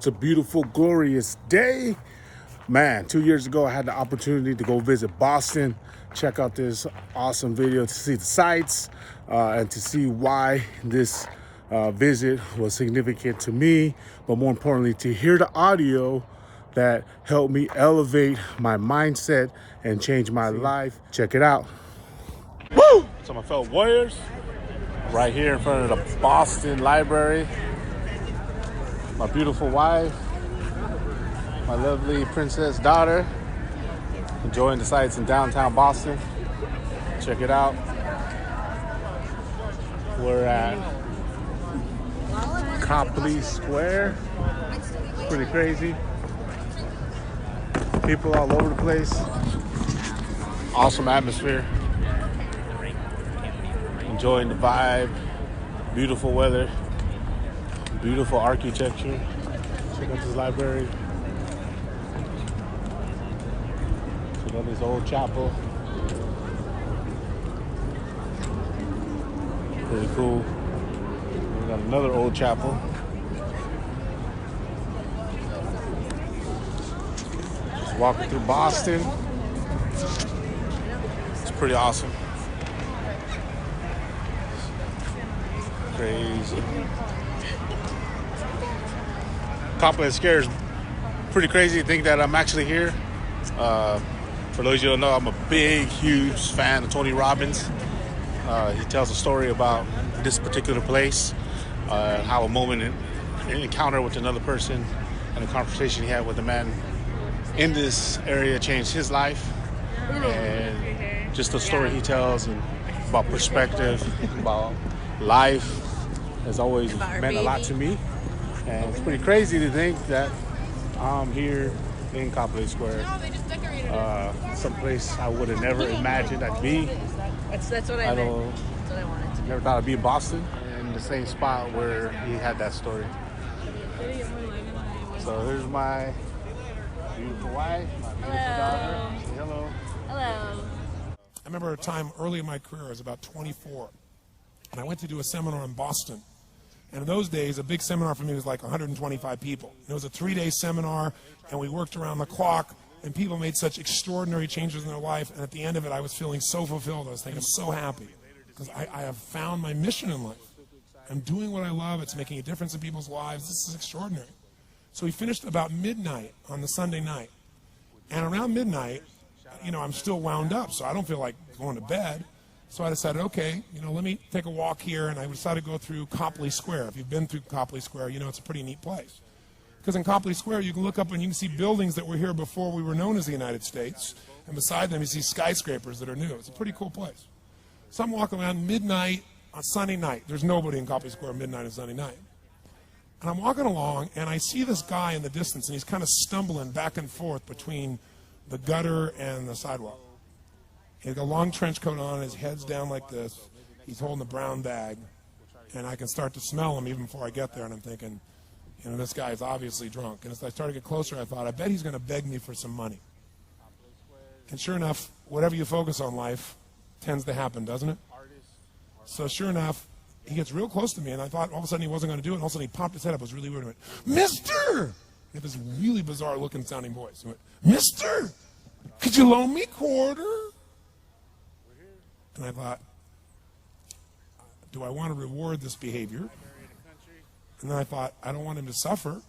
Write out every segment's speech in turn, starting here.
It's a beautiful, glorious day. Man, 2 years ago, I had the opportunity to go visit Boston, check out this awesome video to see the sights and to see why this visit was significant to me, but more importantly, to hear the audio that helped me elevate my mindset and change my life. Check it out. Woo! So my fellow warriors, right here in front of the Boston Library, my beautiful wife, my lovely princess daughter, enjoying the sights in downtown Boston. Check it out. We're at Copley Square. It's pretty crazy. People all over the place. Awesome atmosphere. Enjoying the vibe. Beautiful weather. Beautiful architecture. Check out this library. Check out this old chapel. Pretty cool. We got another old chapel. Just walking through Boston. It's pretty awesome. Crazy. Copley Square is pretty crazy to think that I'm actually here. For those of you who don't know, I'm a big, huge fan of Tony Robbins. He tells a story about this particular place, how a moment, an encounter with another person, and a conversation he had with a man in this area changed his life. And just the story he tells and about perspective, about life, has always meant a lot to me. And it's pretty crazy to think that I'm here in Copley Square, someplace I would have never imagined I'd be. That's what I meant. That's what I wanted to do. Never thought I'd be in Boston, in the same spot where he had that story. So here's my beautiful wife, my beautiful daughter. Say hello. Hello. I remember a time early in my career, I was about 24, and I went to do a seminar in Boston. And in those days, a big seminar for me was like 125 people. It was a 3-day seminar, and we worked around the clock, and people made such extraordinary changes in their life. And at the end of it, I was feeling so fulfilled. I was thinking, so happy, because I have found my mission in life. I'm doing what I love. It's making a difference in people's lives. This is extraordinary. So we finished about midnight on the Sunday night. And around midnight, I'm still wound up, so I don't feel like going to bed. So I decided, okay, let me take a walk here, and I decided to go through Copley Square. If you've been through Copley Square, it's a pretty neat place. Because in Copley Square, you can look up and you can see buildings that were here before we were known as the United States, and beside them you see skyscrapers that are new. It's a pretty cool place. So I'm walking around midnight on Sunday night. There's nobody in Copley Square midnight on Sunday night. And I'm walking along, and I see this guy in the distance, and he's kind of stumbling back and forth between the gutter and the sidewalk. He's got a long trench coat on, his head's down like this. He's holding a brown bag, and I can start to smell him even before I get there, and I'm thinking, this guy is obviously drunk. And as I started to get closer, I thought, I bet he's going to beg me for some money. And sure enough, whatever you focus on life tends to happen, doesn't it? So sure enough, he gets real close to me, and I thought all of a sudden he wasn't going to do it, and all of a sudden he popped his head up. It was really weird. He went, "Mister!" He had this really bizarre looking sounding voice. He went, "Mister, could you loan me a quarter?" And I thought, do I want to reward this behavior? And then I thought, I don't want him to suffer.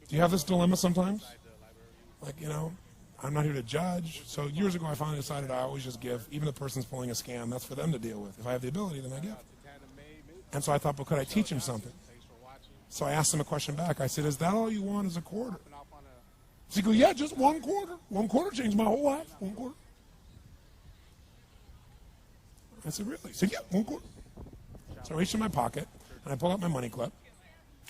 Do you have this dilemma sometimes? Like, I'm not here to judge. So years ago, I finally decided I always just give. Even if the person's pulling a scam, that's for them to deal with. If I have the ability, then I give. And so I thought, but could I teach him something? So I asked him a question back. I said, is that all you want is a quarter? So he goes, yeah, just one quarter. One quarter changed my whole life. One quarter. I said, really? He said, yeah, one quarter. So I reached in my pocket, and I pulled out my money clip.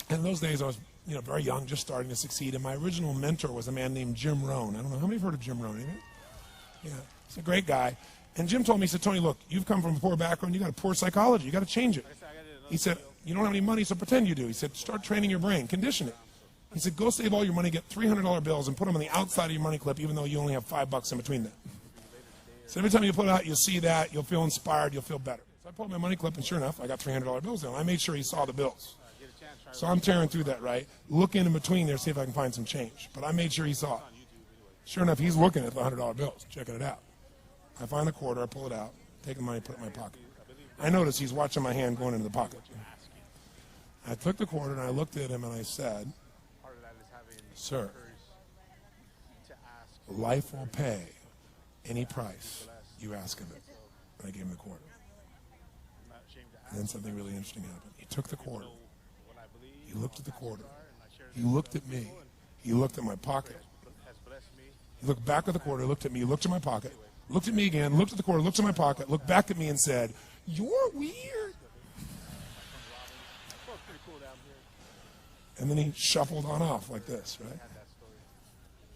And in those days, I was, very young, just starting to succeed. And my original mentor was a man named Jim Rohn. I don't know, how many have heard of Jim Rohn? Anybody? Yeah, he's a great guy. And Jim told me, he said, Tony, look, you've come from a poor background. You got a poor psychology. You got to change it. He said, you don't have any money, so pretend you do. He said, start training your brain. Condition it. He said, go save all your money, get $300 bills, and put them on the outside of your money clip, even though you only have $5 in between them. So every time you pull it out, you'll see that, you'll feel inspired, you'll feel better. So I pulled my money clip, and sure enough, I got $300 bills in. I made sure he saw the bills. So I'm tearing through that, right? Looking in between there, see if I can find some change. But I made sure he saw it. Sure enough, he's looking at the $100 bills, checking it out. I find the quarter, I pull it out, take the money, put it in my pocket. I notice he's watching my hand going into the pocket. I took the quarter and I looked at him and I said, "Sir, life will pay any price you ask of it." And I gave him the quarter. And then something really interesting happened. He took the quarter. He looked at the quarter. He looked at me. He looked at my pocket. He looked back at the quarter, looked at me, looked at my pocket, looked at me again, looked at the quarter, looked at my pocket, looked back at me and said, "You're weird." And then he shuffled on off like this, right?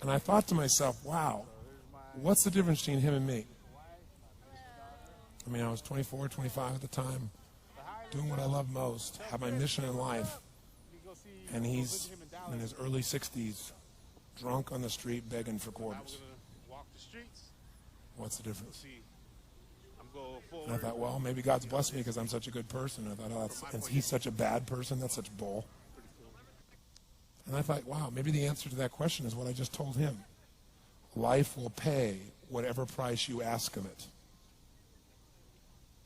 And I thought to myself, wow, what's the difference between him and me? I mean, I was 24, 25 at the time, doing what I love most, have my mission in life. And he's in his early 60s, drunk on the street, begging for quarters. What's the difference? And I thought, well, maybe God's blessed me because I'm such a good person. I thought, oh, and he's such a bad person. That's such bull. And I thought, wow, maybe the answer to that question is what I just told him. Life will pay whatever price you ask of it.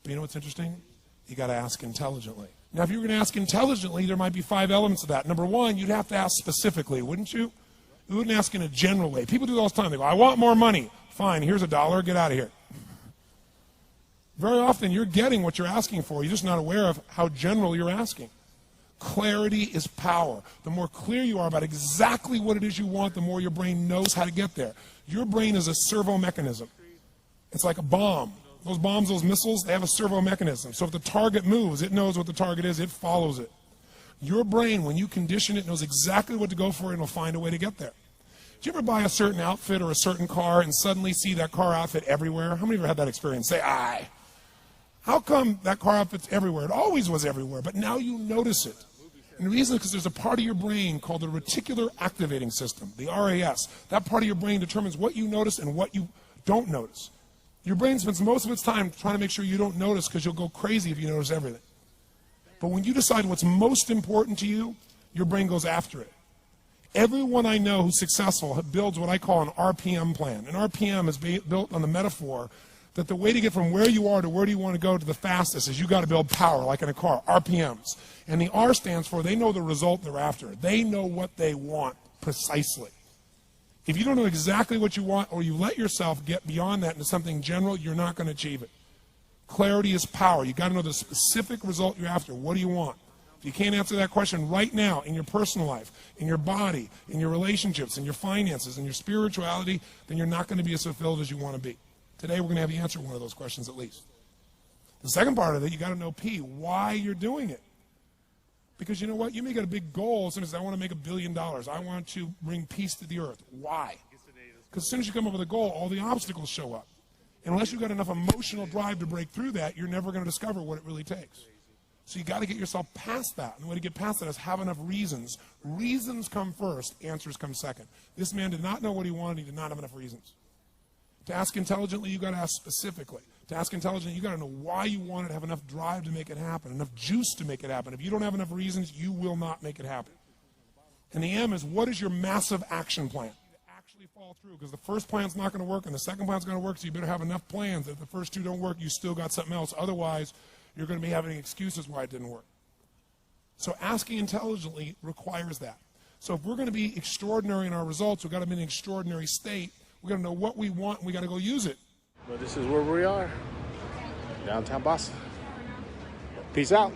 But you know what's interesting? You got to ask intelligently. Now, if you were going to ask intelligently, there might be 5 elements of that. Number one, you'd have to ask specifically, wouldn't you? You wouldn't ask in a general way. People do it all the time. They go, "I want more money." Fine, here's $1. Get out of here. Very often, you're getting what you're asking for. You're just not aware of how general you're asking. Clarity is power. The more clear you are about exactly what it is you want, the more your brain knows how to get there. Your brain is a servo mechanism. It's like a bomb. Those bombs, those missiles, they have a servo mechanism. So if the target moves, it knows what the target is, it follows it. Your brain, when you condition it, knows exactly what to go for and will find a way to get there. Do you ever buy a certain outfit or a certain car and suddenly see that car outfit everywhere? How many of you have had that experience? Say, "Aye." How come that car outfit's everywhere? It always was everywhere, but now you notice it. And the reason is because there's a part of your brain called the reticular activating system, the RAS. That part of your brain determines what you notice and what you don't notice. Your brain spends most of its time trying to make sure you don't notice because you'll go crazy if you notice everything. But when you decide what's most important to you, your brain goes after it. Everyone I know who's successful builds what I call an RPM plan. An RPM is built on the metaphor that the way to get from where you are to where do you want to go to the fastest is you got to build power, like in a car, RPMs. And the R stands for they know the result they're after. They know what they want precisely. If you don't know exactly what you want or you let yourself get beyond that into something general, you're not going to achieve it. Clarity is power. You got to know the specific result you're after. What do you want? If you can't answer that question right now in your personal life, in your body, in your relationships, in your finances, in your spirituality, then you're not going to be as fulfilled as you want to be. Today we're going to have you answer one of those questions at least. The second part of it, you got to know P, why you're doing it. Because you know what? You may get a big goal as soon as I want to make $1 billion. I want to bring peace to the earth. Why? Because as soon as you come up with a goal, all the obstacles show up. And unless you've got enough emotional drive to break through that, you're never going to discover what it really takes. So you got to get yourself past that. And the way to get past that is have enough reasons. Reasons come first, answers come second. This man did not know what he wanted. He did not have enough reasons. To ask intelligently, you got to ask specifically. To ask intelligently, you got to know why you want it, have enough drive to make it happen, enough juice to make it happen. If you don't have enough reasons, you will not make it happen. And the M is, what is your massive action plan? Actually fall through, because the first plan's not going to work and the second plan's going to work, so you better have enough plans that if the first two don't work, you still got something else. Otherwise, you're going to be having excuses why it didn't work. So asking intelligently requires that. So if we're going to be extraordinary in our results, we've got to be in an extraordinary state. We've got to know what we want, and we got to go use it. Well, this is where we are, downtown Boston. Peace out.